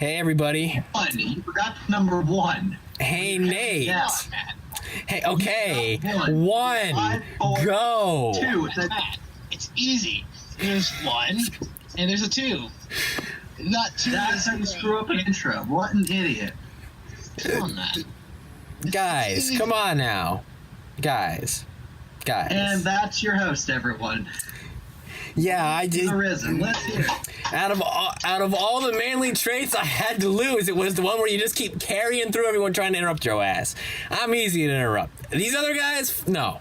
Hey, everybody. One. You forgot number one. Hey, Nate. Yeah. Hey, okay. One. Five, four, Go. Two. It's easy. There's one, and there's a two. Not two. That's how you screw up an intro. What an idiot. Come on, man. Guys, come on now. Guys. And that's your host, everyone. Yeah, I did. Arisen. Let's hear it. Out of all the manly traits I had to lose, it was the one where you just keep carrying through everyone trying to interrupt your ass. I'm easy to interrupt. These other guys, no.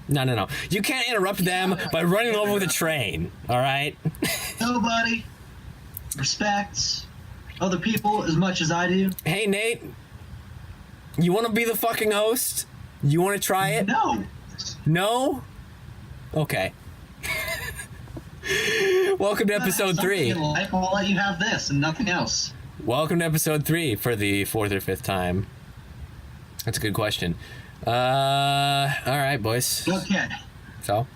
You can't interrupt them by running over with a train, all right? Nobody respects other people as much as I do. Hey, Nate, you want to be the fucking host? You want to try it? No. No? Okay. Welcome to episode 3. In life, I'll let you have this and nothing else. Welcome to episode 3 for the 4th or 5th time. That's a good question. All right, boys. Okay. So?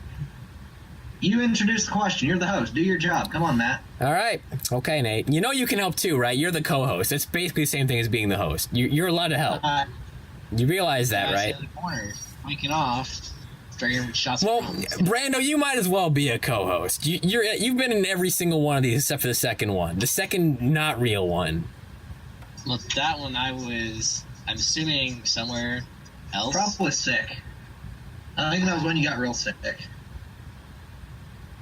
You introduce the question. You're the host. Do your job. Come on, Matt. All right. Okay, Nate. You know you can help too, right? You're the co-host. It's basically the same thing as being the host. You're allowed to help. You realize that, right? Waking off. Shots. Well, Brando, you might as well be a co-host. You've been in every single one of these except for the second one. The second not real one. Well, that one I'm assuming somewhere else. Probably sick. I think that was when you got real sick.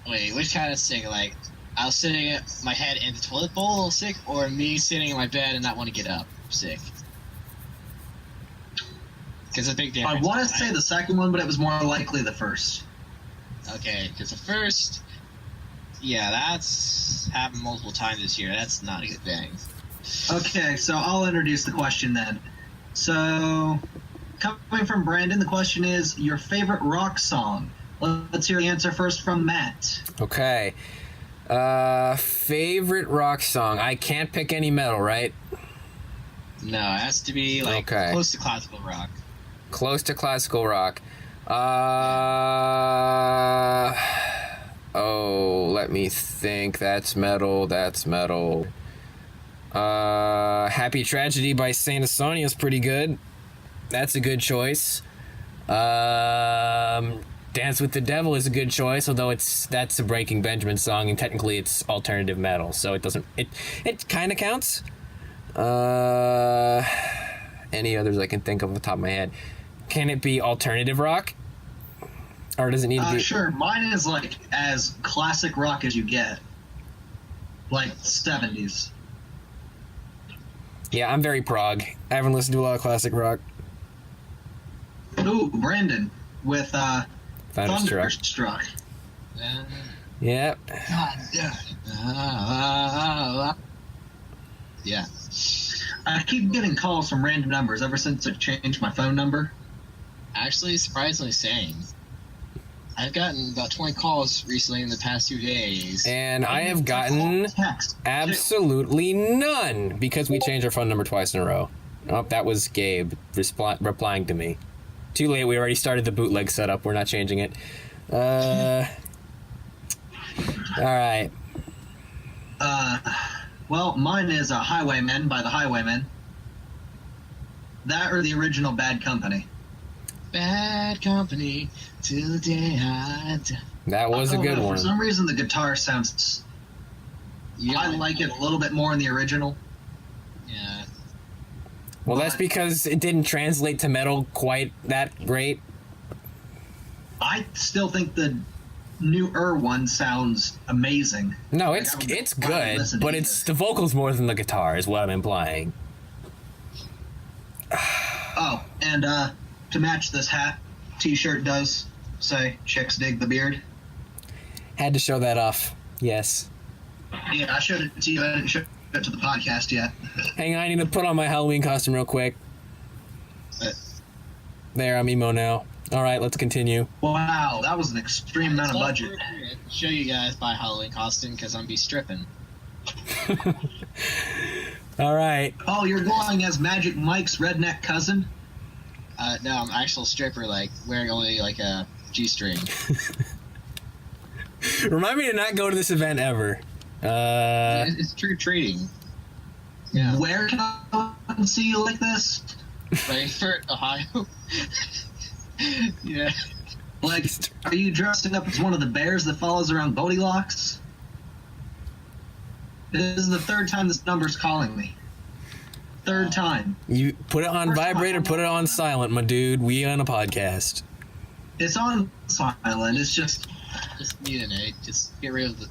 Wait, which kind of sick? Like, I was sitting at my head in the toilet bowl sick, or me sitting in my bed and not want to get up sick? Because a big difference. I want to say the second one, but it was more likely the first. Okay, because the first, yeah, that's happened multiple times this year. That's not a good thing. Okay, so I'll introduce the question then. So, coming from Brandon, the question is your favorite rock song. Let's hear the answer first from Matt. Okay. Favorite rock song. I can't pick any metal, right? No, it has to be like close to classical rock. Close to classical rock. Let me think. That's metal. Happy Tragedy by Saint Asonia is pretty good. That's a good choice. Dance with the Devil is a good choice, although that's a Breaking Benjamin song, and technically it's alternative metal, so it kind of counts. Any others I can think of off the top of my head? Can it be alternative rock? Or does it need to be... Sure. Mine is like as classic rock as you get. Like 70s. Yeah, I'm very prog. I haven't listened to a lot of classic rock. Ooh, Brandon with Thunderstruck. Yep. Yeah. I keep getting calls from random numbers ever since I changed my phone number. Actually, surprisingly same. I've gotten about 20 calls recently in the past 2 days. And I have gotten absolutely none because we changed our phone number twice in a row. Oh, that was Gabe replying to me. Too late, we already started the bootleg setup. We're not changing it. All right. Well, mine is Highwaymen by the Highwaymen. That or the original Bad Company. Bad Company till the day I die. That was a good one. For some reason, the guitar sounds... I like it a little bit more in the original. Yeah. Well, that's because it didn't translate to metal quite that great. I still think the newer one sounds amazing. No, it's good, but it's the vocals more than the guitar is what I'm implying. Oh, and to match this hat, t-shirt does say "Chicks dig the beard." Had to show that off. Yes. Yeah, I showed it to you. I didn't show it to the podcast yet. Hang on, I need to put on my Halloween costume real quick. There, I'm emo now. All right, let's continue. Wow, that was an extreme amount of budget. Show you guys my Halloween costume because I'm be stripping. All right. Oh, you're going as Magic Mike's redneck cousin? No, I'm actual stripper, like wearing only like a G-string. Remind me to not go to this event ever. It's trick-or-treating. Yeah. Where can I see you like this? Frankfurt, Ohio. Yeah. Like, are you dressing up as one of the bears that follows around Goldilocks? This is the third time this number's calling me. Third time. You put it on vibrate or put it on silent, my dude. We on a podcast. It's on silent. It's just mute it. Just get rid of it.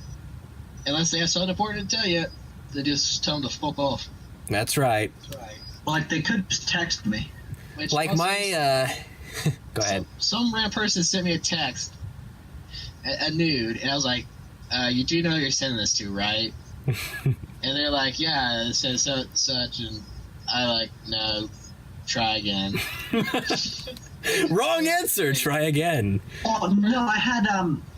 Unless they have something important to tell you, they just tell them to fuck off. That's right. like they could just text me. Which Like also my go ahead. Some random person sent me a text, a nude, and I was like, you do know who you're sending this to, right? And they're like, yeah, it says such, and I like, no, try again. Wrong answer. Try again. Oh no, I had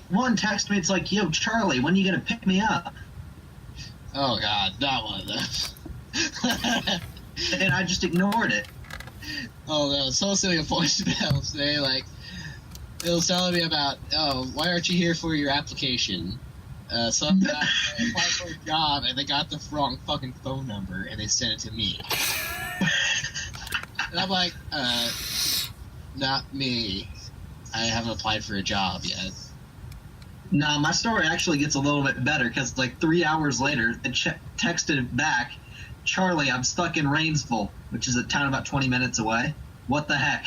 one text me. It's like, yo, Charlie, when are you gonna pick me up? Oh God, not one of those. And I just ignored it. Oh no, someone sent me a voicemail today, like, it was telling me about, oh, why aren't you here for your application? Some guy applied for a job and they got the wrong fucking phone number and they sent it to me. And I'm like, not me. I haven't applied for a job yet. Nah, my story actually gets a little bit better because like 3 hours later, it texted back, Charlie, I'm stuck in Rainsville, which is a town about 20 minutes away. What the heck?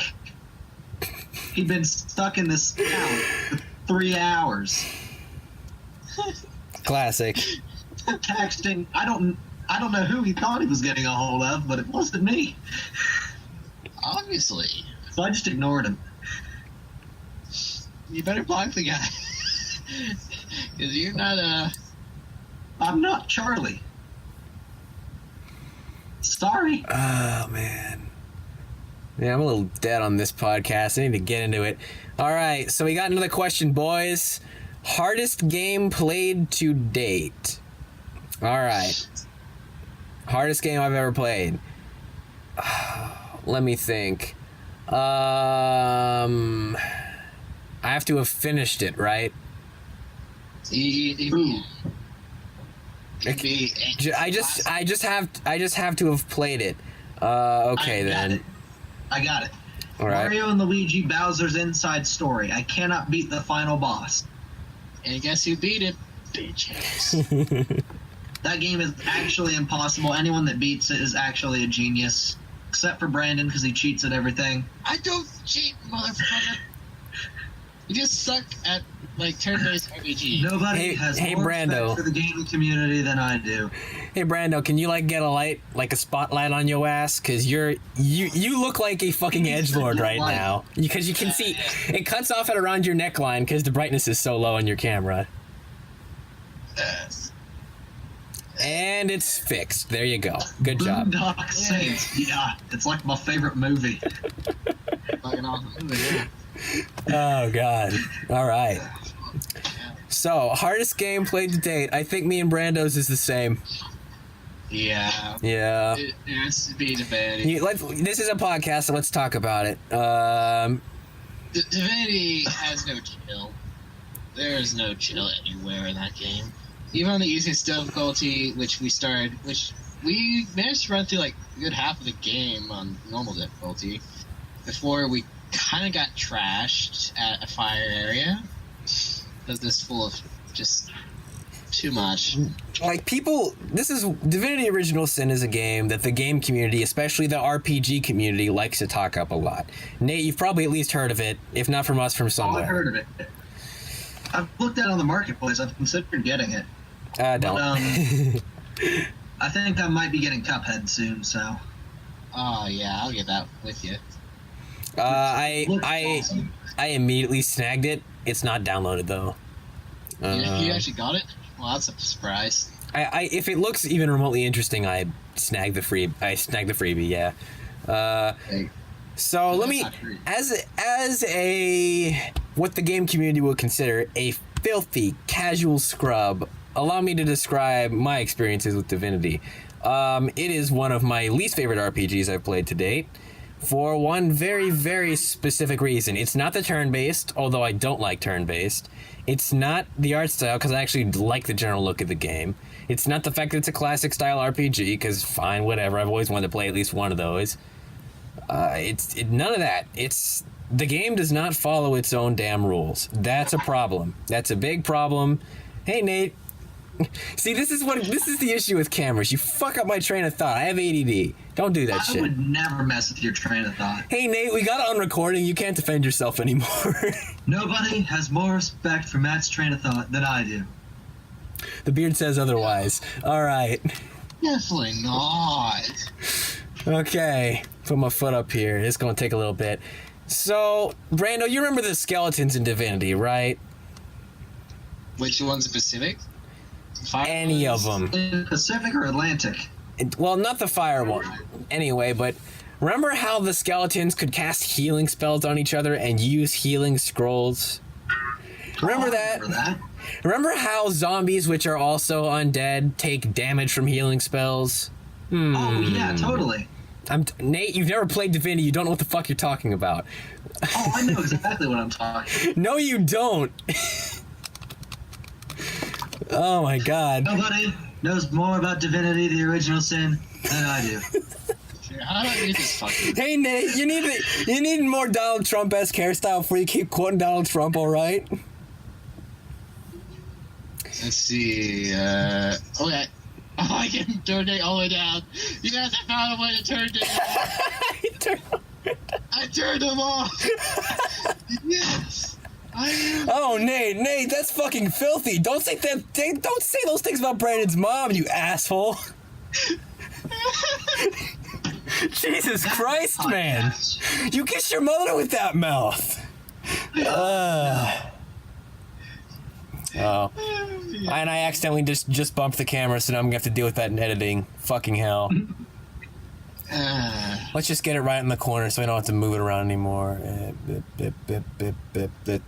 He'd been stuck in this town for 3 hours. Classic. Texting. I don't know who he thought he was getting a hold of, but it wasn't me. Obviously. So I just ignored him. You better block the guy. Because you're not, I'm not Charlie. Sorry. Oh man. Yeah, I'm a little dead on this podcast. I need to get into it. All right, so we got another question, boys. Hardest game played to date. All right. Hardest game I've ever played. Let me think. I have to have finished it, right? I just have to have played it. Okay then. I got it. All right. Mario and Luigi Bowser's Inside Story. I cannot beat the final boss. And guess who beat it? Bitch. That game is actually impossible. Anyone that beats it is actually a genius. Except for Brandon, because he cheats at everything. I don't cheat, motherfucker. You just suck at, like, turn-based RPG. Nobody has more Brando. respect for the gaming community than I do. Hey Brando, can you like get a light, like a spotlight on your ass? Cause you look like a fucking edgelord right now. Because you can see it cuts off at around your neckline because the brightness is so low on your camera. And it's fixed. There you go. Good job. Boondock Saints. Yeah, it's like my favorite movie. Fucking awesome movie, yeah. Oh god. All right. So hardest game played to date. I think me and Brando's is the same. Yeah. Yeah. It has to be Divinity. This is a podcast, so let's talk about it. Divinity has no chill. There is no chill anywhere in that game. Even on the easiest difficulty, which we managed to run through like a good half of the game on normal difficulty before we kind of got trashed at a fire area because it's full of just too much. Like Divinity Original Sin is a game that the game community, especially the RPG community, likes to talk up a lot. Nate, you've probably at least heard of it, if not from us, from somewhere. I've heard of it. I've looked at it on the marketplace. I've considered getting it. Don't. But, I think I might be getting Cuphead soon, so. Oh yeah, I'll get that with you. I immediately snagged it. It's not downloaded though. You actually got it? Well, that's a surprise. If it looks even remotely interesting, I snagged the freebie. Yeah. So let me, as a what the game community would consider a filthy casual scrub, allow me to describe my experiences with Divinity. It is one of my least favorite RPGs I've played to date. for one very, very specific reason. It's not the turn-based, although I don't like turn-based. It's not the art style, because I actually like the general look of the game. It's not the fact that it's a classic-style RPG, because fine, whatever. I've always wanted to play at least one of those. None of that. The game does not follow its own damn rules. That's a problem. That's a big problem. Hey, Nate. See, this is the issue with cameras. You fuck up my train of thought. I have ADD. Don't do that shit. I would never mess with your train of thought. Hey, Nate, we got it on recording. You can't defend yourself anymore. Nobody has more respect for Matt's train of thought than I do. The beard says otherwise. All right. Definitely not. Okay. Put my foot up here. It's going to take a little bit. So, Brando, you remember the skeletons in Divinity, right? Which one's Pacific? Any of them. Pacific or Atlantic? Well, not the fire one. Anyway, but remember how the skeletons could cast healing spells on each other and use healing scrolls? Remember that? Remember how zombies, which are also undead, take damage from healing spells? Oh, yeah, totally. Nate, you've never played Divinity. You don't know what the fuck you're talking about. Oh, I know exactly what I'm talking. No, you don't. Oh my god. Nobody knows more about Divinity, the original sin, than I do. How do I use this fucking... Hey, Nate, you need more Donald Trump-esque hairstyle before you keep quoting Donald Trump, all right? Let's see, okay. Oh, I can turn it all the way down. Yes, I found a way to turn it down. I turned them off. Yes. Oh, Nate, that's fucking filthy. Don't say those things about Brandon's mom, you asshole. Jesus Christ, man. You kiss your mother with that mouth. Oh. And I accidentally just bumped the camera, so now I'm gonna have to deal with that in editing. Fucking hell. Let's just get it right in the corner so we don't have to move it around anymore.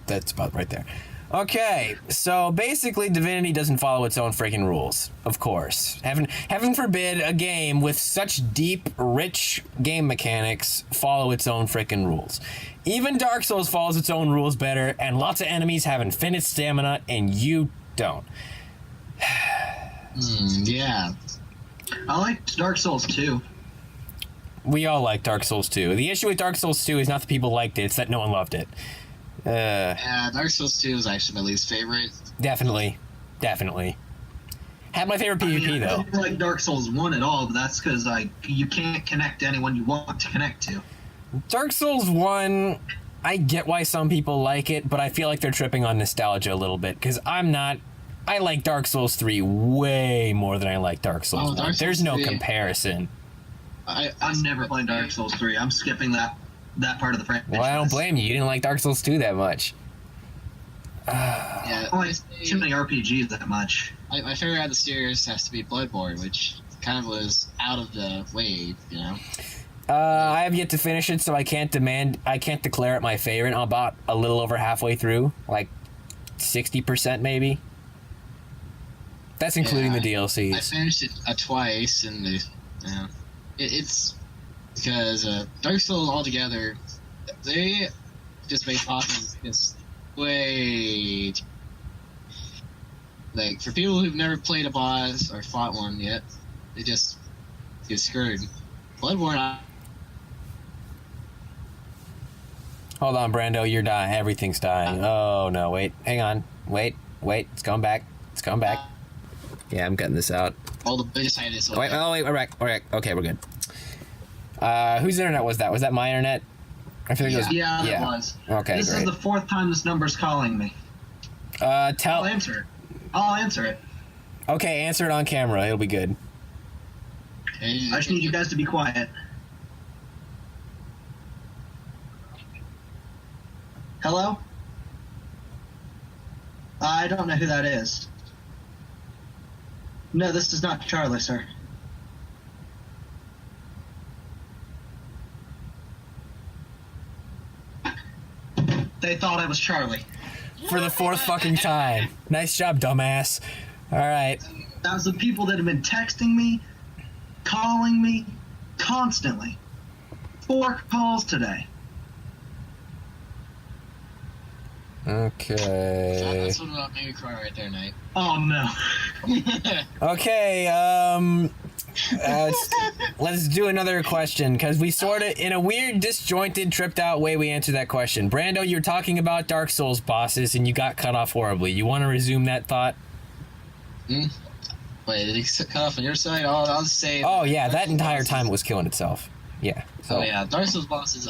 That's about right there. Okay, so basically Divinity doesn't follow its own freaking rules, of course. Heaven forbid a game with such deep, rich game mechanics follow its own freaking rules. Even Dark Souls follows its own rules better, and lots of enemies have infinite stamina, and you don't. Yeah. I like Dark Souls 2. We all like Dark Souls 2. The issue with Dark Souls 2 is not that people liked it, it's that no one loved it. Yeah, Dark Souls 2 is actually my least favorite. Definitely. Had my favorite PvP, though. I don't like Dark Souls 1 at all, but that's because you can't connect to anyone you want to connect to. Dark Souls 1, I get why some people like it, but I feel like they're tripping on nostalgia a little bit, because I like Dark Souls 3 way more than I like Dark Souls 1. Dark Souls There's no 3. Comparison. I'm never playing Dark Souls 3. I'm skipping that part of the franchise. Well, I don't blame you. You didn't like Dark Souls 2 that much. Yeah, I don't like too many RPGs that much. My favorite out of the series has to be Bloodborne, which kind of was out of the way, you know? I have yet to finish it, so I can't declare it my favorite. I'm about a little over halfway through, like 60% maybe. That's including the DLCs. I finished it twice, and it's because Dark Souls altogether, they just make Pokémon just way like for people who've never played a boss or fought one yet, they just get screwed. Bloodborne. Hold on, Brando, you're dying. Everything's dying. Oh no, wait, hang on, wait, it's coming back. Yeah, I'm cutting this out. All the biggest scientists. Wait, we're back. Okay, we're good. Whose internet was that? Was that my internet? I feel like it was. Yeah, that was. Okay, This great. is the fourth time this number's calling me. I'll answer it. Okay, answer it on camera. It'll be good. I just need you guys to be quiet. Hello? I don't know who that is. No, this is not Charlie, sir. They thought I was Charlie. For the fourth fucking time. Nice job, dumbass. All right. That was the people that have been texting me, calling me, constantly. 4 calls today. Okay. That's what made me cry right there, Nate. Oh no. Okay, let's do another question, because we sort of, in a weird, disjointed, tripped out way, we answered that question. Brando, you were talking about Dark Souls bosses, and you got cut off horribly. You want to resume that thought? Wait, did he cut off on your side? I'll just say... Oh, yeah, that entire time it was killing itself. Yeah. So. Oh, yeah, Dark Souls bosses,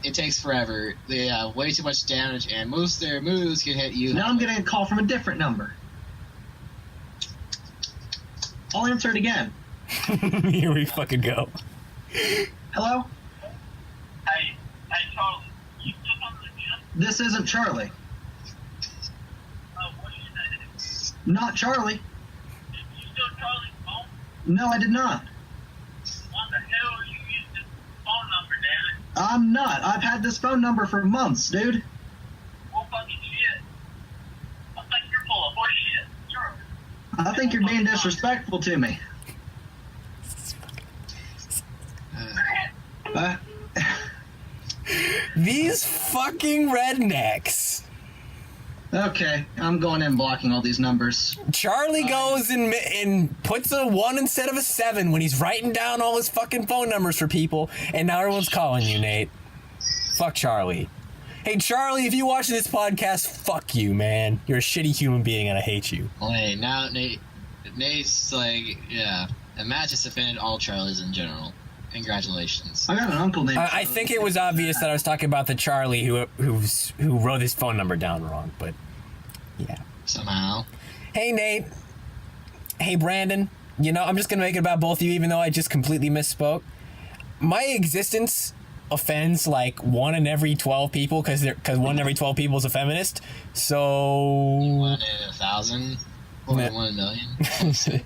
it takes forever. They have way too much damage, and most of their moves can hit you. Now I'm getting a call from a different number. I'll answer it again. Here we fucking go. Hello? Hey, Charlie, you still on the gym? This isn't Charlie. What do you say? Not Charlie. You still Charlie's phone? No, I did not. What the hell are you using this phone number, damn it? I'm not. I've had this phone number for months, dude. Well, fucking shit. I think you're full of bullshit. Sure. I think you're being disrespectful to me. These fucking rednecks. Okay, I'm going in blocking all these numbers. Charlie goes and puts a 1 instead of a 7 when he's writing down all his fucking phone numbers for people, and now everyone's calling you, Nate. Fuck Charlie. Hey, Charlie, if you watch this podcast, fuck you, man. You're a shitty human being, and I hate you. Wait, now Nate's like, yeah. And Matt just offended all Charlies in general. Congratulations. I got an uncle named I think it was obvious that I was talking about the Charlie who wrote his phone number down wrong, but yeah. Somehow. Hey, Nate. Hey, Brandon. You know, I'm just gonna make it about both of you, even though I just completely misspoke. My existence offends like 1 in every 12 people because 1 in every 12 people is a feminist. So 1 in 1,000. Or 1 in a million.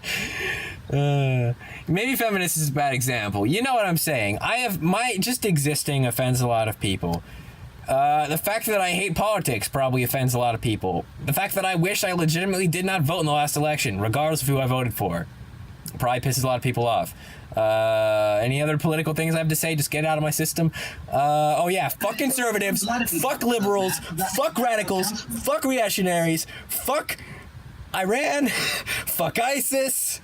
Maybe feminist is a bad example. You know what I'm saying. My just existing offends a lot of people. The fact that I hate politics probably offends a lot of people. The fact that I wish I legitimately did not vote in the last election, regardless of who I voted for, probably pisses a lot of people off. Any other political things I have to say? Just get it out of my system. Oh yeah, fuck conservatives, fuck liberals, fuck radicals, fuck reactionaries, fuck Iran, fuck ISIS,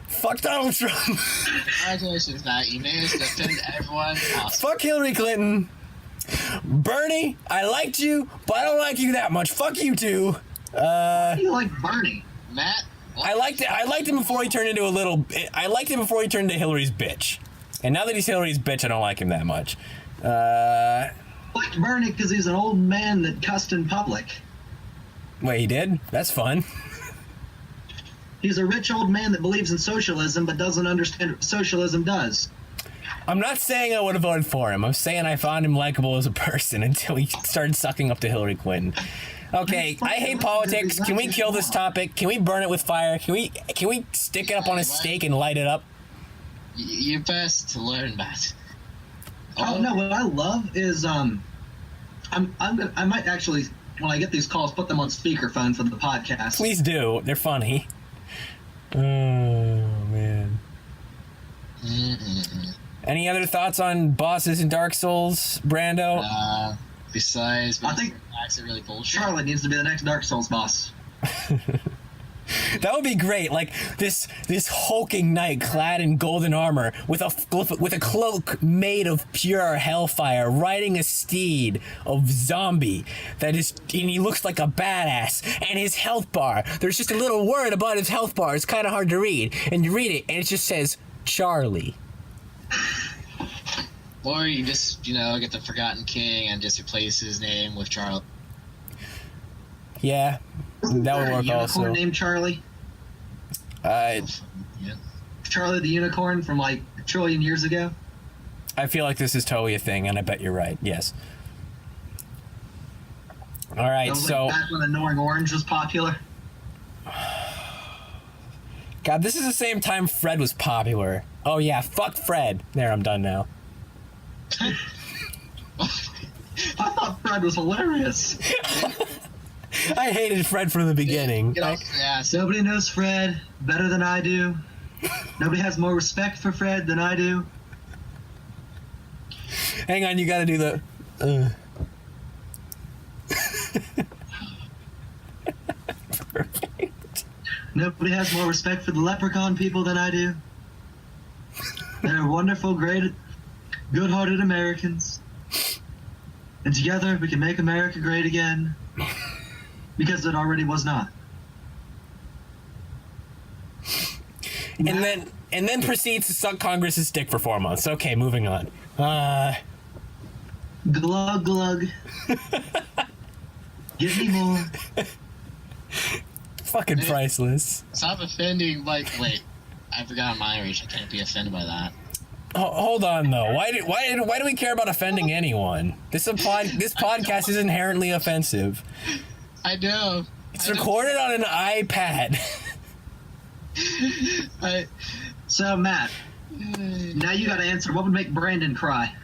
fuck Donald Trump. Congratulations, Matt. You managed to offend everyone. Awesome. Fuck Hillary Clinton. Bernie, I liked you, but I don't like you that much. Fuck you too. How do you like Bernie? Matt? What? I liked him before he turned into I liked him before he turned into Hillary's bitch. And now that he's Hillary's bitch, I don't like him that much. I liked Bernie because he's an old man that cussed in public. Wait, he did? That's fun. He's a rich old man that believes in socialism but doesn't understand what socialism does. I'm not saying I would have voted for him. I'm saying I found him likable as a person until he started sucking up to Hillary Clinton. Okay, I hate politics. Can we kill this topic? Can we burn it with fire? Can we stick it up on a stake and light it up? You're best to learn that. Oh no, what I love is I might actually, when I get these calls, put them on speakerphone for the podcast. Please do. They're funny. Oh man. Any other thoughts on bosses in Dark Souls, Brando? Besides, I think are really bullshit. Charlotte needs to be the next Dark Souls boss. That would be great. Like this hulking knight clad in golden armor with a cloak made of pure hellfire, riding a steed of zombie and he looks like a badass. And his health bar, there's just a little word about his health bar. It's kind of hard to read, and you read it, and it just says Charlie. Or you just, get the Forgotten King and just replace his name with Charlie. Yeah, that would work also. Unicorn named Charlie? Yeah. Charlie the Unicorn from like a trillion years ago? I feel like this is totally a thing, and I bet you're right. Yes. All right, That was so... like back when Annoying Orange was popular. God, this is the same time Fred was popular. Oh yeah, fuck Fred. There, I'm done now. I thought Fred was hilarious. I hated Fred from the beginning. Nobody knows Fred better than I do. Nobody has more respect for Fred than I do. Hang on, you gotta do the... Perfect. Nobody has more respect for the leprechaun people than I do. They're wonderful, great, good-hearted Americans. And together we can make America great again. Because it already was not. And then proceeds to suck Congress's dick for 4 months. Okay, moving on. Glug glug. Give me more. Fucking priceless. Stop offending, like, wait. I forgot I'm Irish. I can't be offended by that. Hold on, though. Why do we care about offending anyone? This podcast is inherently offensive. I know. It's recorded on an iPad. So, Matt, now you gotta answer. What would make Brandon cry?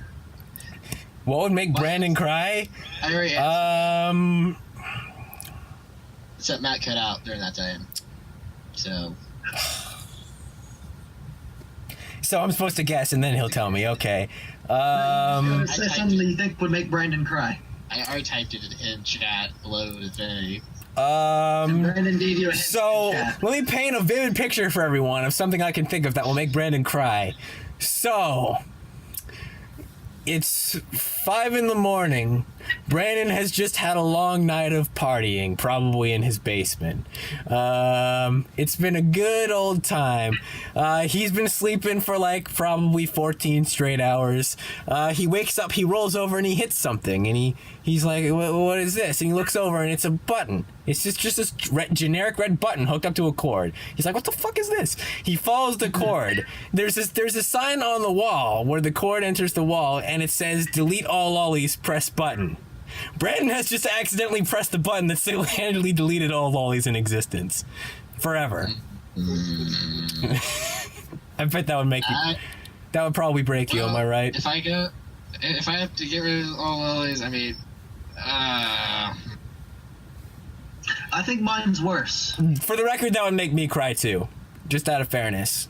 What would make Brandon cry? I already answered. Except Matt cut out during that time. So I'm supposed to guess, and then he'll tell me. Okay. Say something that you think would make Brandon cry. I already typed it in chat below the thing. Brandon gave you a hint So in chat. let me paint a vivid picture for everyone of something I can think of that will make Brandon cry. So it's 5 a.m. Brandon has just had a long night of partying, probably in his basement. It's been a good old time. He's been sleeping for like probably 14 straight hours. He wakes up, he rolls over, and he hits something, and he's like, what is this? And he looks over, and it's a button. It's just this generic red button hooked up to a cord. He's like, what the fuck is this? He follows the cord. There's a sign on the wall where the cord enters the wall, and it says, delete all lollies, press button. Brandon has just accidentally pressed the button that single-handedly deleted all lollies in existence. Forever. I bet that would make you... That would probably break you, am I right? If I have to get rid of all lollies, I mean... I think mine's worse. For the record, that would make me cry too. Just out of fairness.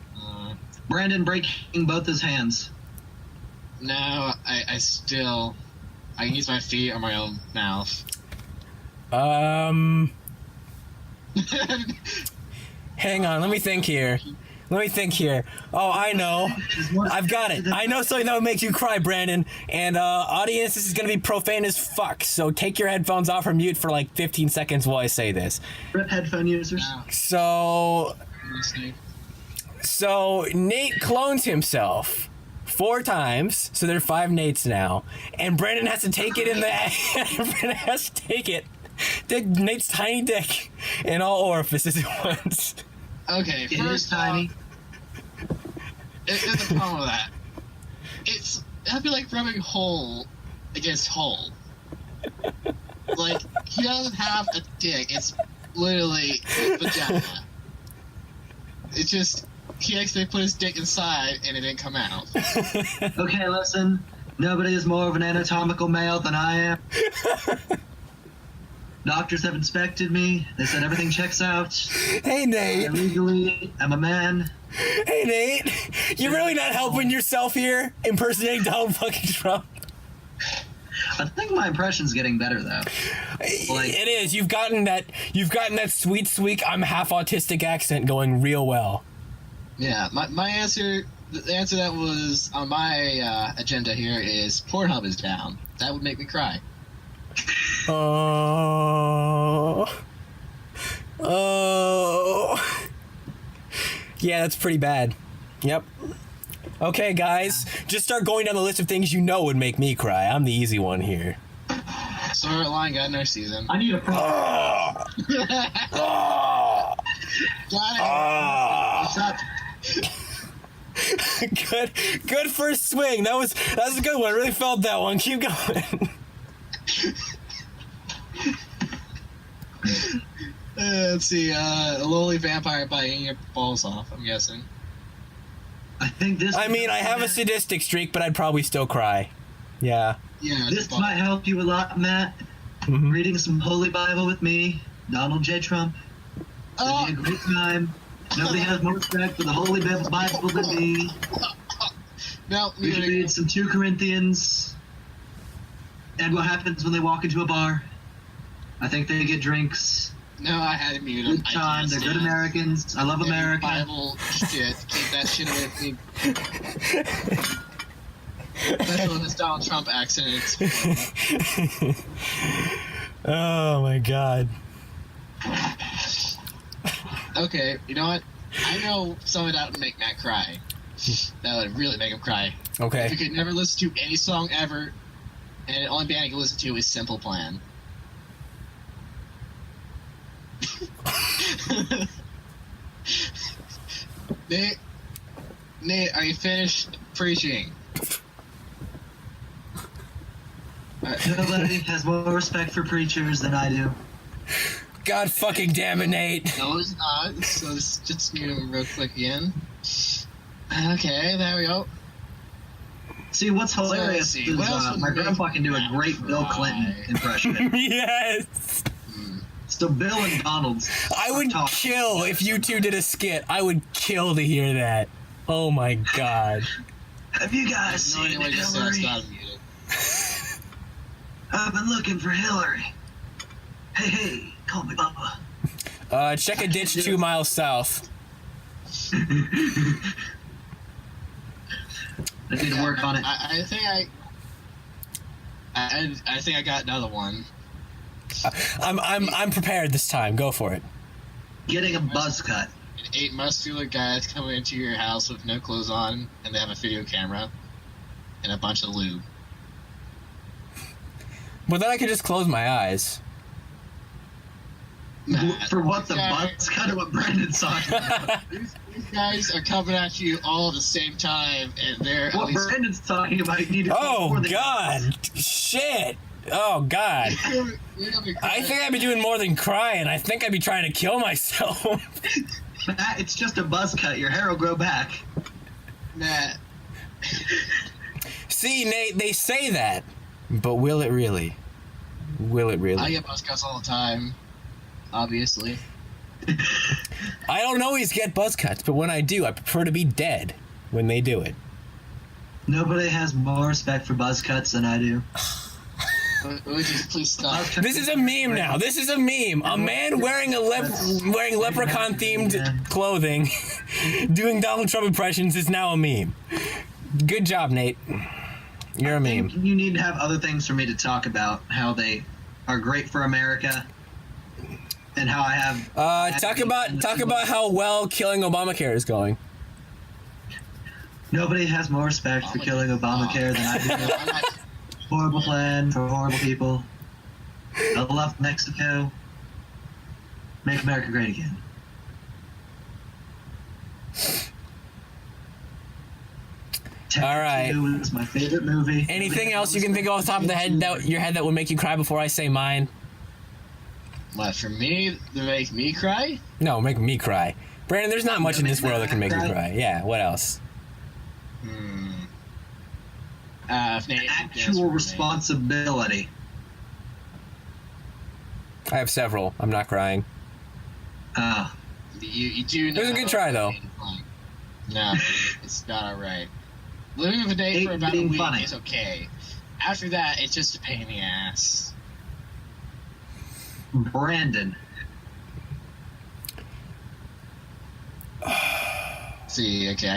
Brandon breaking both his hands. No, I still... I can use my feet or my own mouth. Hang on, let me think here. Oh, I know. I've got it. I know something that would make you cry, Brandon. And, audience, this is gonna be profane as fuck, so take your headphones off or mute for like 15 seconds while I say this. Rip headphone users. No. So Nate clones himself 4 times, so there are 5 Nates now, and Brandon has to take it in the Brandon has to take Nate's tiny dick in all orifices at once. Okay, It is first tiny. There's a problem with that. That'd be like rubbing hole against hole. Like, he doesn't have a dick, it's literally vagina. It's just, he actually put his dick inside and it didn't come out. Okay, listen. Nobody is more of an anatomical male than I am. Doctors have inspected me. They said everything checks out. Hey, Nate. Legally, I'm a man. Hey, Nate. You're really not helping yourself here, impersonating Donald fucking Trump. I think my impression's getting better though. Like, It is. You've gotten that sweet, I'm half autistic accent going real well. Yeah, my answer, the answer that was on my agenda here is Pornhub is down. That would make me cry. Oh. Yeah, that's pretty bad. Yep. Okay, guys, just start going down the list of things you know would make me cry. I'm the easy one here. Sword Art Online got another season. I need a problem. Got it. Good first swing. That was a good one. I really felt that one. Keep going. Let's see, a lowly vampire biting your balls off, I'm guessing. I think this. I mean, I have a sadistic streak, but I'd probably still cry. Yeah. Yeah, This might help you a lot, Matt. Mhm. Reading some Holy Bible with me, Donald J. Trump. It'll be a great time. Nobody has more respect for the Holy Bible than me. No, We should read some 2 Corinthians. And what happens when they walk into a bar? I think they get drinks. No, I had to mute them. Good time. They're good Americans. I love America. Bible shit. Keep that shit away from me. Especially with this Donald Trump accent. Oh my god. Okay, you know what? I know something that would make Matt cry. That would really make him cry. Okay. If you could never listen to any song ever, and the only band you can listen to is Simple Plan. Nate, are you finished preaching? Nobody has more respect for preachers than I do. God fucking damn it, Nate. No, it's not. So let's just mute him real quick again. Okay, there we go. See, what's hilarious see, is what else would my make grandpa can do a Matt great Bill cry? Clinton impression. Yes. So Bill and Donald's. I would kill if you two did a skit. I would kill to hear that. Oh my god. Have you guys No seen idea what you just said. It's Hillary? not muted. I've been looking for Hillary. Hey, call me Papa. Check a ditch 2 miles south. I need to work on it. I think I got another one. I'm prepared this time. Go for it. Getting a buzz cut. 8 muscular guys coming into your house with no clothes on, and they have a video camera and a bunch of lube. But then I could just close my eyes. Matt, For what the these guys- buzz cut of what Brandon's talking about. These guys are coming at you all at the same time, and they're at What least. Brandon's talking about, you need to Oh god. Shit. Oh god. I think I'd be doing more than crying. I think I'd be trying to kill myself. Matt, it's just a buzz cut. Your hair will grow back. Matt, See, Nate, they say that. But will it really? Will it really? I get buzz cuts all the time, obviously. I don't always get buzz cuts, but when I do, I prefer to be dead when they do it. Nobody has more respect for buzz cuts than I do. Would you please stop? This is a meme now. This is a meme. A man wearing wearing leprechaun themed clothing, doing Donald Trump impressions is now a meme. Good job, Nate. You're a I meme. think you need to have other things for me to talk about. How they are great for America, and how I have. Talk about how well killing Obamacare is going. Nobody has more respect for killing Obamacare than I do. Horrible plan for horrible people. I love Mexico. Make America great again. All right. It's my favorite movie. Anything else you can think of off the top of your head that would make you cry before I say mine? What, for me to make me cry? No, make me cry. Brandon, there's not much in this world that can make you cry. Yeah, what else? If Nate dance Actual for me. responsibility. I have several. I'm not crying. You do know. It was a good try, though. No, it's not alright. Living with a date for Ain't about a being week funny. is okay. After that, it's just a pain in the ass. Brandon. See, okay,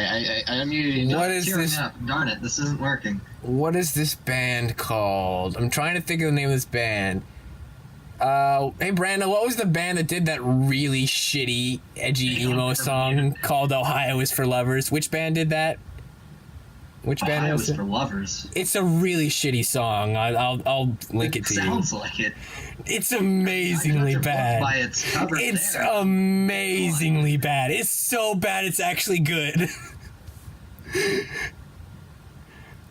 I unmuted you. What is Cheering this? up. Darn it, this isn't working. What is this band called? I'm trying to think of the name of this band. Hey Brandon, what was the band that did that really shitty, edgy emo song called "Ohio Is for Lovers"? Which band did that? Which band Ohio was is it? for lovers. It's a really shitty song. I'll link it to you. Sounds like it. It's amazingly I judge a book bad. By its cover It's there. amazingly bad. It's so bad it's actually good.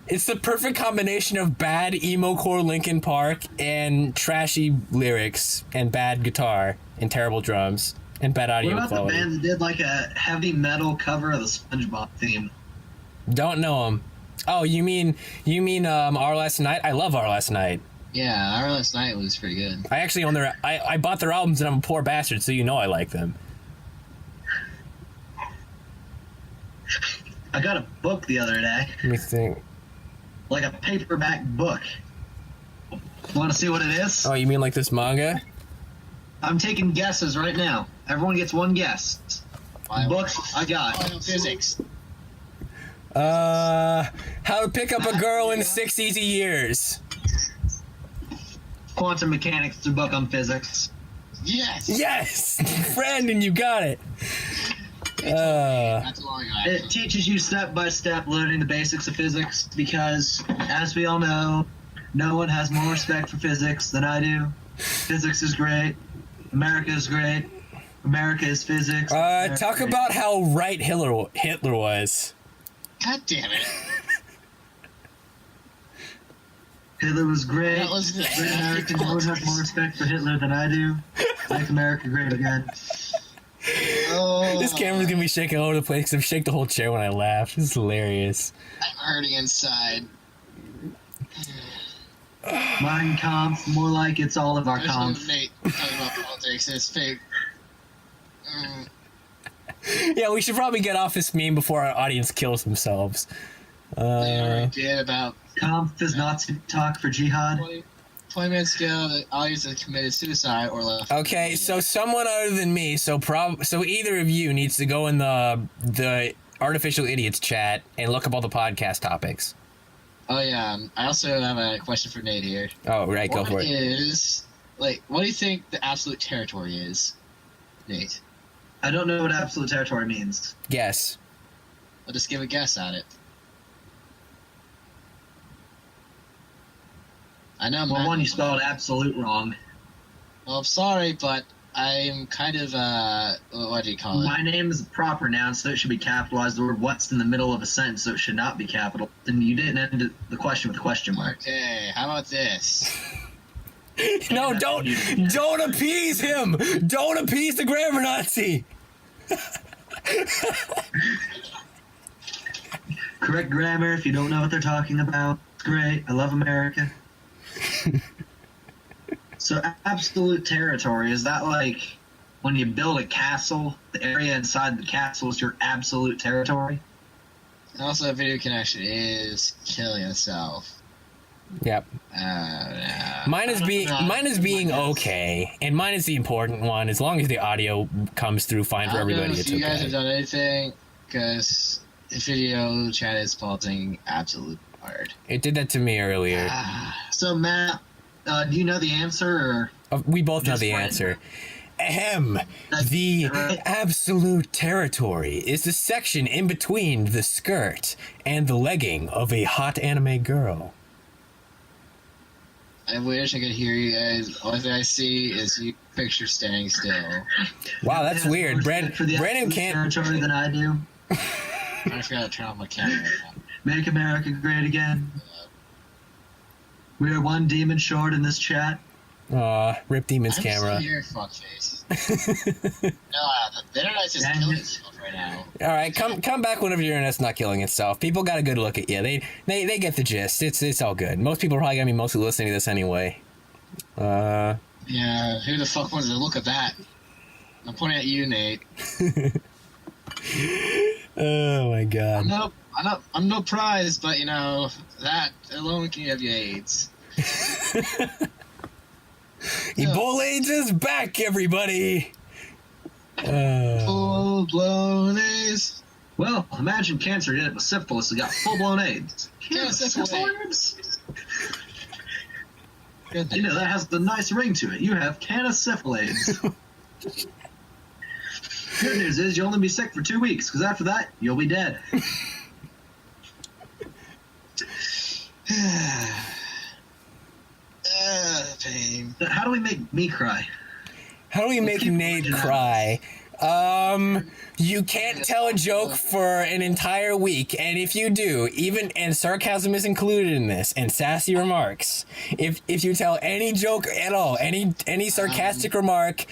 It's the perfect combination of bad emo-core Linkin Park and trashy lyrics and bad guitar and terrible drums and bad What audio about quality. the band that did like a heavy metal cover of the SpongeBob theme? Don't know them. Oh, you mean Our Last Night? I love Our Last Night. Yeah, our last night was pretty good. I actually own their. I bought their albums and I'm a poor bastard, so you know I like them. I got a book the other day, Let me think. like a paperback book. Want to see what it is? Oh, you mean like this manga? I'm taking guesses right now. Everyone gets one guess. Book, I got. Physics. How to pick up a girl in 6 easy years. Quantum mechanics through book on physics. Yes. Yes, Brandon, you got it. That's all I got. It teaches you step by step learning the basics of physics because, as we all know, no one has more respect for physics than I do. Physics is great. America is great. America is physics. Talk about how right Hitler was. God damn it. Hitler was great. That was the- Great Americans always have more respect for Hitler than I do. Make America great again. Oh, This camera's gonna be shaking all over the place because I shake the whole chair when I laugh. This is hilarious. I'm hurting inside. Mein Kampf, more like it's all of our There's no Kampf. Nate talking about politics. It's fake. Yeah, we should probably get off this meme before our audience kills themselves. They already did about Kampf is Nazi talk for jihad. 20 minutes ago. The audience has committed suicide or left. Okay, so someone other than me, so either of you needs to go in the artificial idiots chat and look up all the podcast topics. Oh yeah. I also have a question for Nate here. Oh, right, go for it. What do you think the absolute territory is, Nate? I don't know what absolute territory means. Guess. I'll just give a guess at it. I know. Well, one, you spelled absolute wrong. Well, I'm sorry, but I'm kind of what do you call it? My name is a proper noun, so it should be capitalized. The word "what's" in the middle of a sentence, so it should not be capital. Then you didn't end the question with a question mark. Okay, how about this? No, don't appease him. Don't appease the grammar Nazi. Correct grammar. If you don't know what they're talking about, it's great. I love America. So, absolute territory, is that like when you build a castle, the area inside the castle is your absolute territory? Also, a video connection is killing itself. Yep. Mine is being okay, and mine is the important one. As long as the audio comes through fine for everybody, it's you guys have okay. done anything, because the video chat is faulting absolute hard. It did that to me earlier. So, Matt, do you know the answer, or We both know Just the right. answer. Ahem. That's The right. absolute territory is the section in between the skirt and the legging of a hot anime girl. I wish I could hear you guys. All I see is you picture standing still. Wow, that's has more weird. respect for the Brandon absolute can't. territory than I do? I forgot to turn on my camera right now. Make America great again. We are one demon short in this chat. Rip Demon's I'm camera. still here, fuckface. No, the internet's just Dang killing it. itself right now. All right, come back whenever your internet's not killing itself. People got a good look at you. They get the gist. It's all good. Most people are probably gonna be mostly listening to this anyway. Yeah, who the fuck wanted to look at that? I'm pointing at you, Nate. Oh my god. I'm no prize, but you know that alone can give you AIDS. Ebola AIDS is back, everybody. Full blown AIDS. Well, imagine cancer did it with syphilis and got full-blown AIDS. Yeah, Syphilis? Good You know, that has the nice ring to it. You have canosyphilis. Good news is you'll only be sick for 2 weeks, because after that, you'll be dead. Pain. How do we make me cry? How do we make keep Nate originality. cry? You can't tell a joke for an entire week, and if you do, and sarcasm is included in this, and sassy remarks. If you tell any joke at all, any sarcastic remark,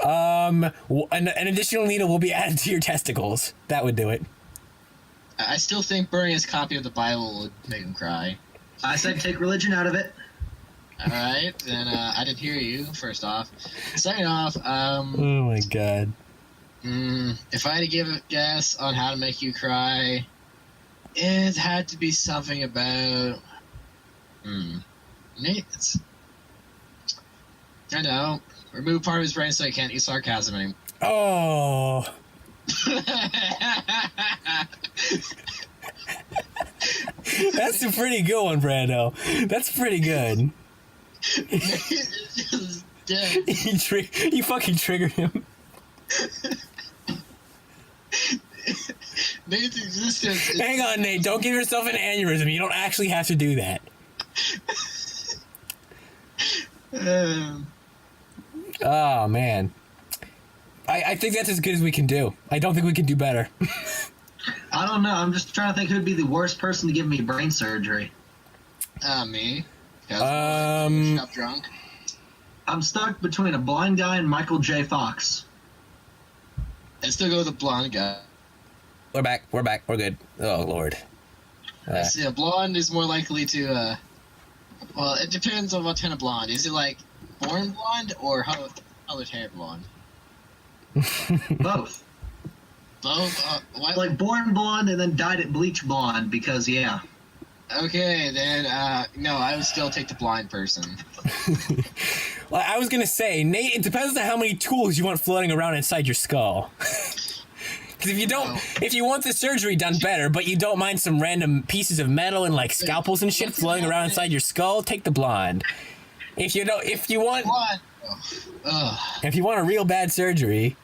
an additional needle will be added to your testicles. That would do it. I still think burning his copy of the Bible would make him cry. I said take religion out of it. Alright, then I didn't hear you, first off. Second off, Oh my god. if I had to give a guess on how to make you cry, it had to be something about... Nate, I know. Remove part of his brain so he can't use sarcasm anymore. Oh. That's a pretty good one, Brando. That's pretty good. It's just dead. You fucking triggered him. Nate's existence is... Hang on, Nate. Don't give yourself an aneurysm. You don't actually have to do that. Oh, man. I think that's as good as we can do. I don't think we can do better. I don't know. I'm just trying to think who'd be the worst person to give me brain surgery. Me. Um, Got drunk. I'm stuck between a blind guy and Michael J. Fox. I still go with the blonde guy. We're back. We're good. Oh, Lord. See, a blonde is more likely to, well, it depends on what kind of blonde. Is it like born blonde or colored hair blonde? Both. Both? Why? Like born blonde and then dyed it bleach blonde because, yeah. Okay, then, no, I would still take the blind person. Well, I was going to say, Nate, it depends on how many tools you want floating around inside your skull. Because if you want the surgery done better, but you don't mind some random pieces of metal and like scalpels and shit floating around inside your skull, take the blonde. If you want Blonde. if you want a real bad surgery.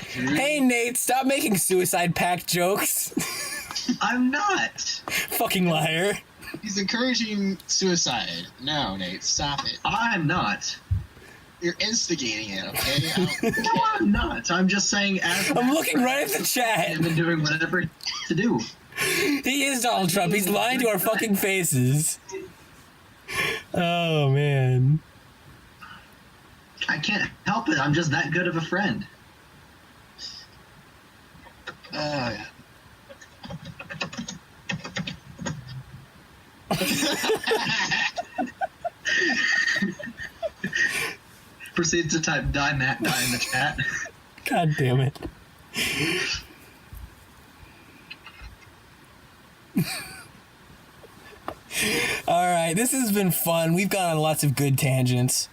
Hey Nate, stop making suicide pact jokes. I'm not. Fucking liar. He's encouraging suicide. No, Nate, stop it. I'm not. You're instigating it, okay? No, I'm not. I'm just saying as I'm looking right at the chat. I've been doing whatever to do. He is Donald Trump. He's lying to our fucking faces. Oh, man. I can't help it. I'm just that good of a friend. Yeah. Proceed to type die Matt die in the chat. God damn it. All right, this has been fun. We've gone on lots of good tangents.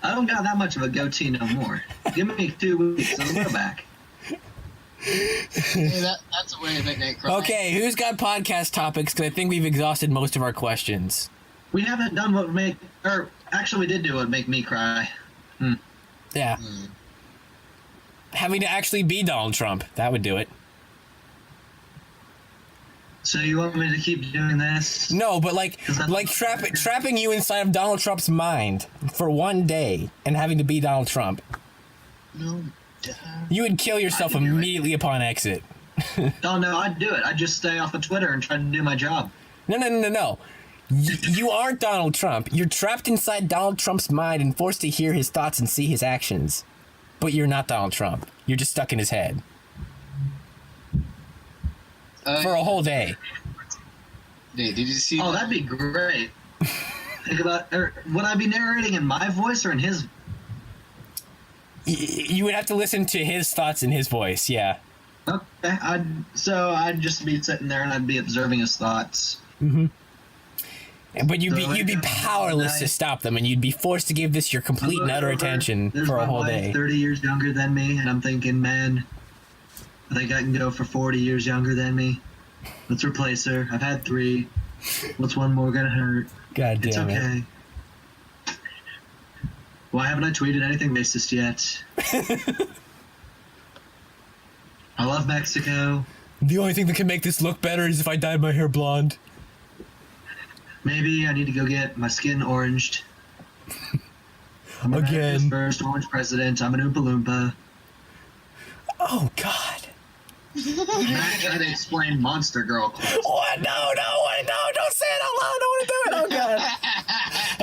I don't got that much of a goatee no more. Give me 2 weeks and I'll go back. Hey, that's a way to make Nate cry. Okay, who's got podcast topics? Because I think we've exhausted most of our questions. We haven't done what would make, or actually we did do what would make me cry. Yeah. Having to actually be Donald Trump. That would do it. So you want me to keep doing this? No, but like trapping you inside of Donald Trump's mind for one day and having to be Donald Trump. No. You would kill yourself I can do it. immediately upon exit. Oh no, I'd do it. I'd just stay off of Twitter and try to do my job. No. You aren't Donald Trump. You're trapped inside Donald Trump's mind and forced to hear his thoughts and see his actions. But you're not Donald Trump. You're just stuck in his head. For a whole day. Nate, did you see? Oh, that'd be great. Think about, would I be narrating in my voice or in his? You would have to listen to his thoughts in his voice, yeah. Okay, I'd just be sitting there and I'd be observing his thoughts. Mm-hmm. But you'd So, be powerless to stop them, and you'd be forced to give this your complete and utter attention There's for a my whole wife, day. 30 years younger than me, and I'm thinking, man, I think I can go for 40 years younger than me. Let's replace her. I've had 3. What's one more gonna hurt? God It's damn it. okay. Why haven't I tweeted anything racist yet? I love Mexico. The only thing that can make this look better is if I dyed my hair blonde. Maybe I need to go get my skin oranged. I'm Again. America's first orange president. I'm an Oompa Loompa. Oh, God. Matt tried to explain Monster Girl quest. What? No, don't say it out loud. I don't want to do it. Oh, God.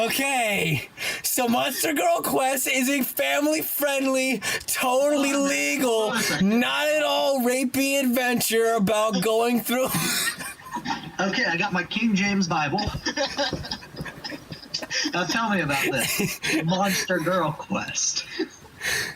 Okay. So Monster Girl Quest is a family-friendly, totally legal, not at all rapey adventure about going through... Okay, I got my King James Bible. Now tell me about this Monster Girl Quest.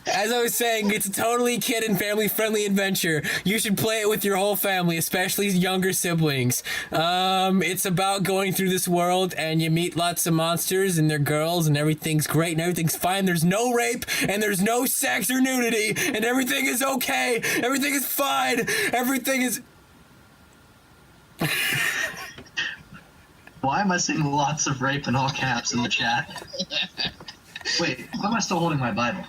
As I was saying, it's a totally kid and family friendly adventure. You should play it with your whole family, especially younger siblings. It's about going through this world and you meet lots of monsters and they're girls and everything's great and everything's fine. There's no rape and there's no sex or nudity and everything is okay. Everything is fine. Everything is... Why am I seeing lots of rape in all caps in the chat? Wait, why am I still holding my Bible?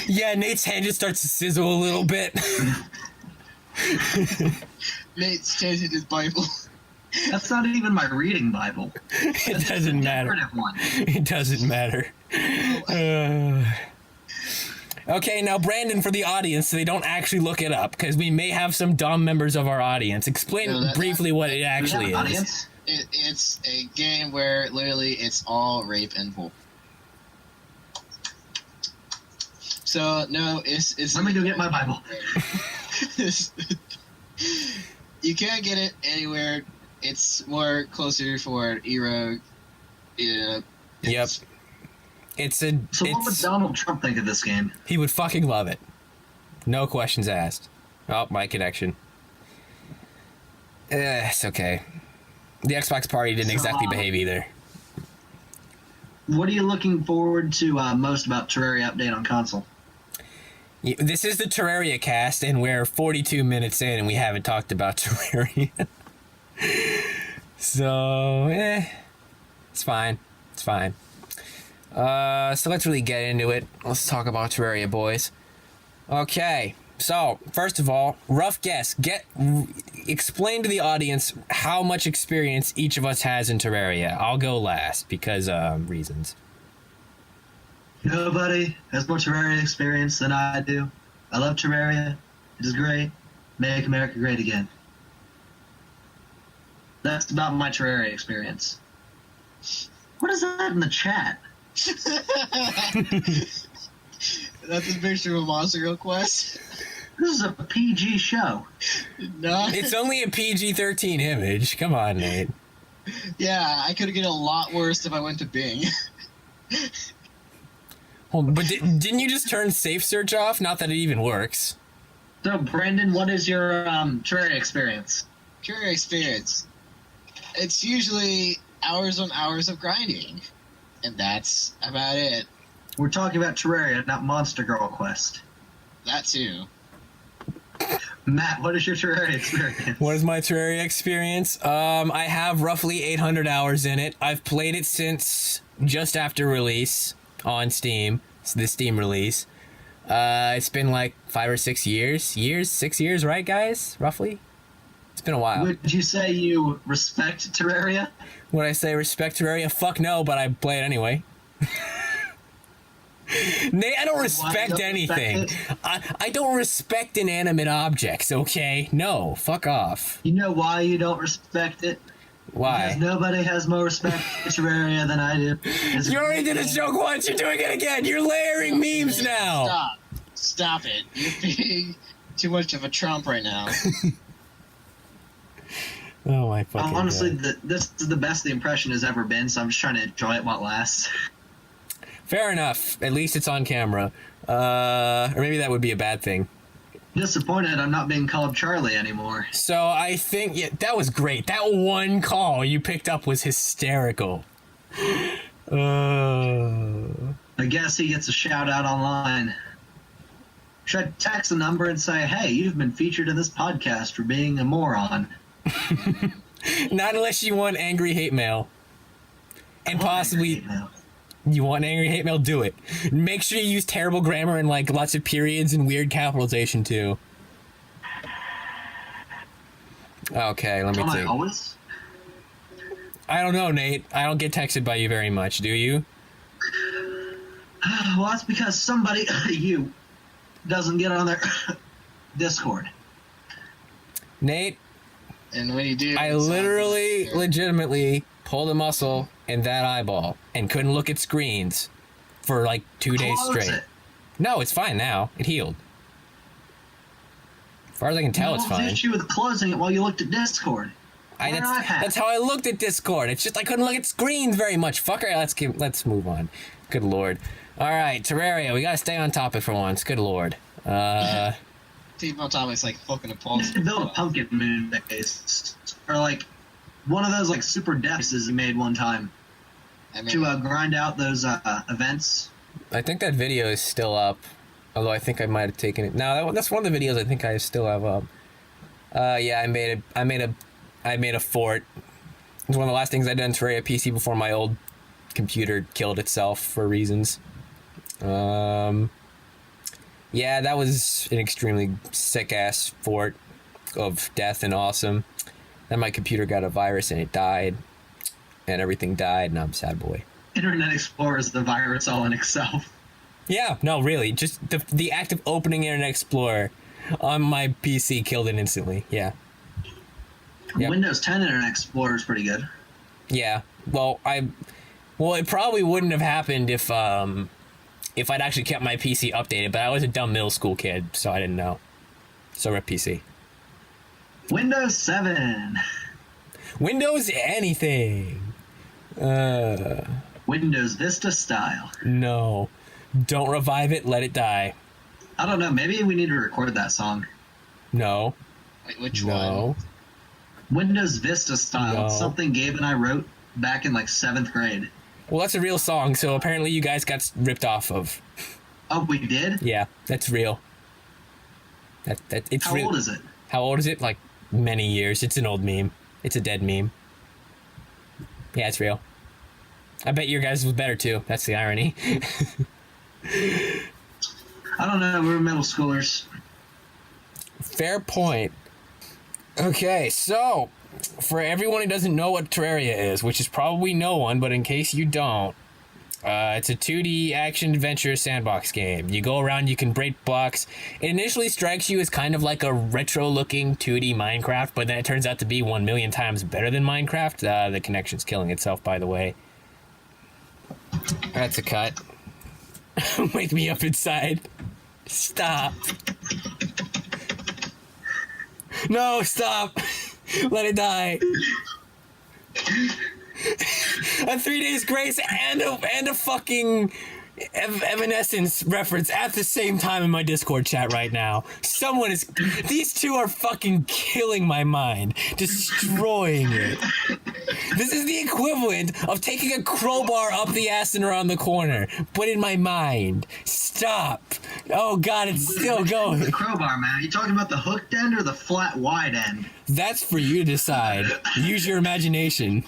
Yeah, Nate's hand just starts to sizzle a little bit. Nate's changing his Bible. That's not even my reading Bible. It doesn't matter. One. It doesn't matter. Okay, now Brandon, for the audience, so they don't actually look it up, because we may have some dumb members of our audience. Explain briefly what it actually is. Audience? It's a game where literally it's all rape and bull. So no, it's. Let me go get my Bible. You can't get it anywhere. It's more closer for Eero. Yep. So what would Donald Trump think of this game? He would fucking love it. No questions asked. Oh, my connection. It's okay. The Xbox party didn't exactly behave either. What are you looking forward to most about Terraria update on console? This is the Terraria cast, and we're 42 minutes in, and we haven't talked about Terraria. So, it's fine. It's fine. So let's really get into it. Let's talk about Terraria, boys. Okay, so first of all, rough guess. Explain to the audience how much experience each of us has in Terraria. I'll go last because reasons. Nobody has more Terraria experience than I do. I love Terraria. It is great. Make America great again. That's about my Terraria experience. What is that in the chat? That's a picture of a Monster Girl quest. This is a PG show. No. It's only a PG-13 image. Come on, Nate. Yeah, I could get a lot worse if I went to Bing. But didn't you just turn safe search off? Not that it even works. So, Brandon, what is your Terraria experience? Terraria experience. It's usually hours on hours of grinding. And that's about it. We're talking about Terraria, not Monster Girl Quest. That too. Matt, what is your Terraria experience? What is my Terraria experience? I have roughly 800 hours in it. I've played it since just after release on Steam. It's the Steam release. It's been like 5 or 6 years. 6 years, right, guys? Roughly? It's been a while. Would you say you respect Terraria? Would I say respect Terraria? Fuck no, but I play it anyway. Nate, I don't respect anything. I don't respect inanimate objects, okay? No, fuck off. You know why you don't respect it? Why? Because nobody has more respect for Terraria than I do. You already did a joke once, you're doing it again! You're layering memes now! Stop it. You're being too much of a Trump right now. Oh my fucking honestly, God. this is the best the impression has ever been, so I'm just trying to enjoy it while it lasts. Fair enough. At least it's on camera. Or maybe that would be a bad thing. Disappointed I'm not being called Charlie anymore. So I think, yeah, that was great. That one call you picked up was hysterical. I guess he gets a shout out online. Should I text the number and say, hey, you've been featured in this podcast for being a moron? Not unless you want angry hate mail. And possibly... You want angry hate mail? Do it. Make sure you use terrible grammar and like lots of periods and weird capitalization too. Okay, let me think. Always? I don't know, Nate. I don't get texted by you very much, do you? Well, that's because somebody, you, doesn't get on their Discord. Nate, and when you do, I literally, legitimately pulled a muscle in that eyeball and couldn't look at screens for like 2 days straight. No, it's fine now. It healed. As far as I can tell, it's fine. What's the issue with closing it while you looked at Discord? That's how I looked at Discord. It's just I couldn't look at screens very much. Fucker, let's move on. Good lord. All right, Terraria. We gotta stay on topic for once. Good lord. Team on top is like fucking impossible. Build a pumpkin moon base, or like one of those like super deaths he made one time to grind out those events. I think that video is still up, although I think I might have taken it. No, that's one of the videos I think I still have up. Yeah, I made a fort. It was one of the last things I did on Terraria PC before my old computer killed itself for reasons. Yeah, that was an extremely sick-ass fort of death and awesome. Then my computer got a virus and it died. And everything died, and I'm a sad boy. Internet Explorer is the virus all in itself. Yeah, no, really. Just the act of opening Internet Explorer on my PC killed it instantly. Yeah. Yep. Windows 10 Internet Explorer is pretty good. Yeah. Well, it probably wouldn't have happened if I'd actually kept my PC updated, but I was a dumb middle school kid, so I didn't know. So rip PC. Windows 7. Windows anything. Windows Vista style. No. Don't revive it, let it die. I don't know, maybe we need to record that song. No. Wait, which No. one? Windows Vista style. No. It's something Gabe and I wrote back in like 7th grade. Well, that's a real song, so apparently you guys got ripped off of. Oh, we did? Yeah, that's real. It's How real. old is it? How old is it? Like many years. It's an old meme. It's a dead meme. Yeah, it's real. I bet your guys was better too. That's the irony. I don't know, we were middle schoolers. Fair point. Okay, so for everyone who doesn't know what Terraria is, which is probably no one, but in case you don't, it's a 2D action adventure sandbox game. You go around, you can break blocks. It initially strikes you as kind of like a retro-looking 2D Minecraft, but then it turns out to be 1,000,000 times better than Minecraft. The connection's killing itself, by the way. That's a cut. Wake me up inside. Stop. No, stop. Let it die. A 3 days grace and a fucking Evanescence reference at the same time in my Discord chat right now. These two are fucking killing my mind, destroying it. This is the equivalent of taking a crowbar up the ass and around the corner, but in my mind. Stop. Oh god, it's still going. The crowbar, man. Are you talking about the hooked end or the flat wide end? That's for you to decide. Use your imagination.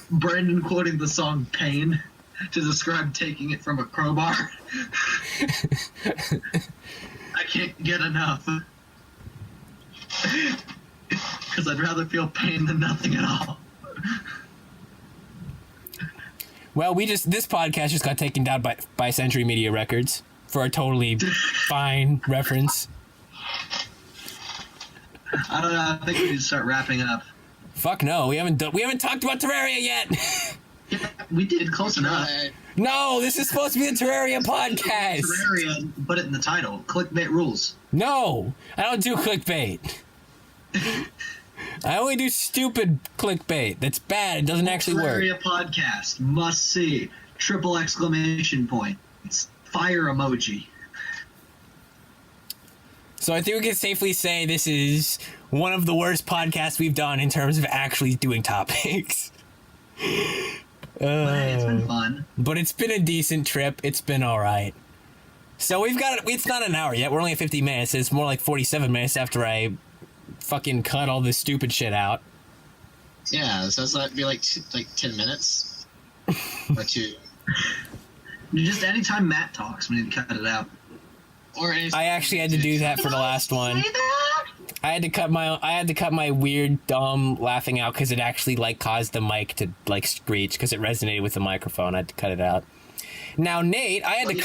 Brandon quoting the song Pain to describe taking it from a crowbar. I can't get enough. Because I'd rather feel pain than nothing at all. Well, this podcast just got taken down by Century Media Records for a totally fine reference. I don't know. I think we need to start wrapping up. Fuck no, we haven't talked about Terraria yet. Yeah, we did close enough. No, this is supposed to be a Terraria podcast. Terraria, put it in the title. Clickbait rules. No, I don't do clickbait. I only do stupid clickbait. That's bad. It doesn't actually work. Terraria podcast. Must see. Triple exclamation points. Fire emoji. So I think we can safely say this is one of the worst podcasts we've done in terms of actually doing topics. But hey, it's been fun. But it's been a decent trip. It's been all right. So it's not an hour yet. We're only at 50 minutes. It's more like 47 minutes after I fucking cut all this stupid shit out. Yeah, so that'd be like 10 minutes or 2. Just anytime Matt talks, we need to cut it out. Or I actually had to do that for the last one. I had to cut my weird dumb laughing out because it actually caused the mic to screech because it resonated with the microphone. I had to cut it out. Now, Nate, I had to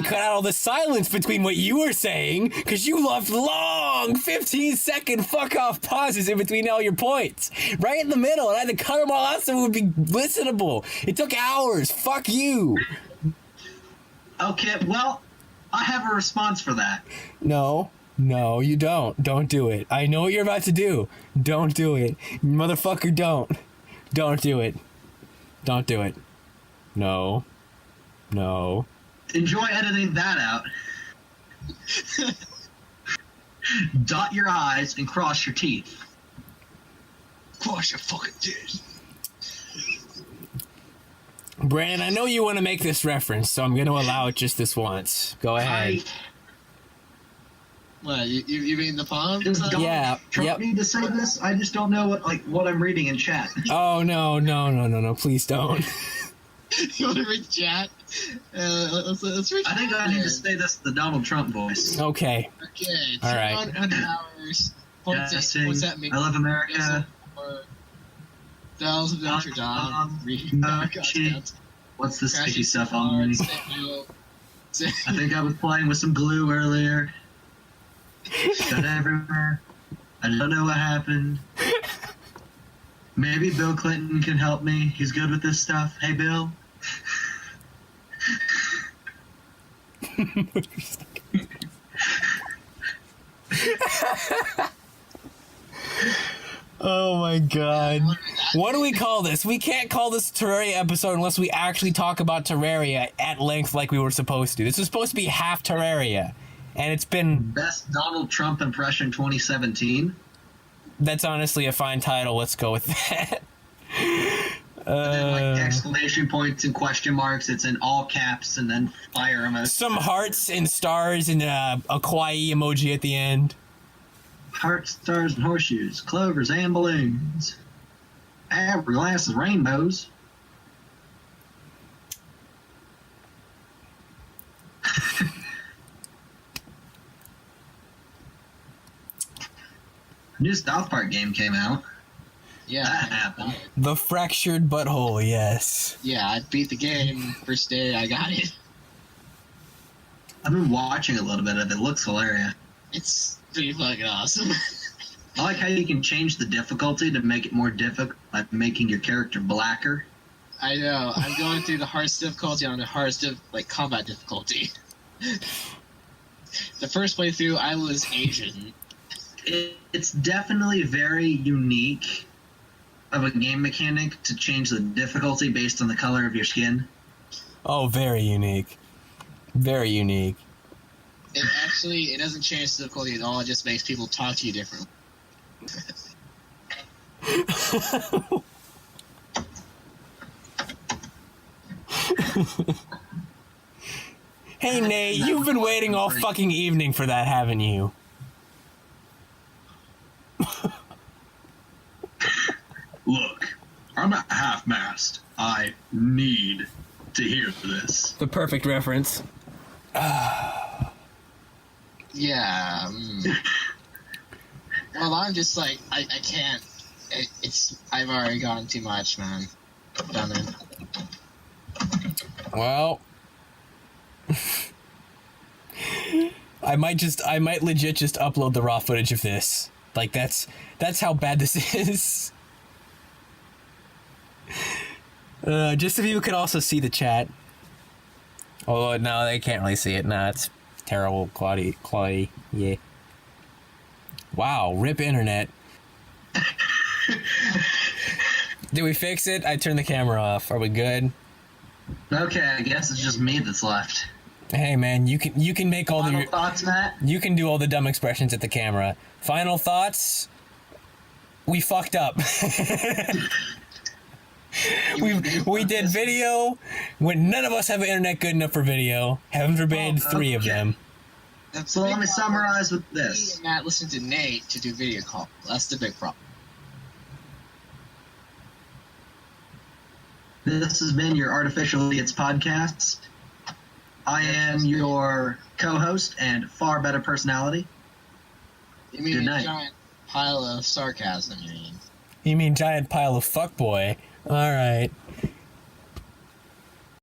cut out all the silence between what you were saying because you left long 15-second fuck off pauses in between all your points, right in the middle, and I had to cut them all out so it would be listenable. It took hours. Fuck you. Okay, well, I have a response for that. No, you don't. Don't do it. I know what you're about to do. Don't do it. Motherfucker, don't. Don't do it. Don't do it. No. Enjoy editing that out. Dot your I's and cross your teeth. Cross your fucking teeth. Brandon, I know you want to make this reference, so I'm going to allow it just this once. Go ahead. What, you mean the palm? Does Donald Yeah, Trump yep. need to say this? I just don't know what I'm reading in chat. Oh, no, please don't. You want to read the chat? Let's read I think I need to say this in the Donald Trump voice. Okay. Okay, All right. 200 hours. What's that mean? I love America. Thousands of Notre Dame. What's the sticky stuff on me? I think I was playing with some glue earlier. Got everywhere. I don't know what happened. Maybe Bill Clinton can help me. He's good with this stuff. Hey, Bill. Oh my god. What do we call this? We can't call this Terraria episode unless we actually talk about Terraria at length like we were supposed to. This is supposed to be half Terraria. And it's been... Best Donald Trump impression 2017. That's honestly a fine title. Let's go with that. And then exclamation points and question marks. It's in all caps and then fire emojis. Some hearts and stars and a kawaii emoji at the end. Hearts, stars, and horseshoes. Clovers and balloons. Hourglass and rainbows. New South Park game came out. Yeah, That happened. The fractured butthole, yes. Yeah, I beat the game first day I got it. I've been watching a little bit of it. It looks hilarious. It's pretty fucking awesome. I like how you can change the difficulty to make it more difficult by making your character blacker. I know. I'm going through the hardest difficulty on the hardest combat difficulty. The first playthrough, I was Asian. It's definitely very unique of a game mechanic to change the difficulty based on the color of your skin. Oh, very unique. Very unique. It doesn't change the difficulty at all. It just makes people talk to you differently. Hey, Nate, you've been waiting all fucking evening for that, haven't you? Look, I'm at half-mast. I need to hear this. The perfect reference. Yeah. Well, I'm just like, I can't. I've already gone too much, man. Done it. Well, I might legit just upload the raw footage of this. Like, that's how bad this is. Just so people could also see the chat. Oh, no, they can't really see it. Nah, it's terrible quality. Yeah. Wow, rip internet. Did we fix it? I turned the camera off. Are we good? Okay, I guess it's just me that's left. Hey man, you can make all Final the thoughts, Matt? you can do all the dumb expressions at the camera. Final thoughts? We fucked up. we did video when none of us have internet good enough for video. Heaven forbid, three of them. So let me summarize with this. Me and Matt listened to Nate to do video call. That's the big problem. This has been your Artificial Idiots podcast. I am your co-host and far better personality. You mean Good a night. giant pile of sarcasm, you mean? You mean giant pile of fuckboy? All right.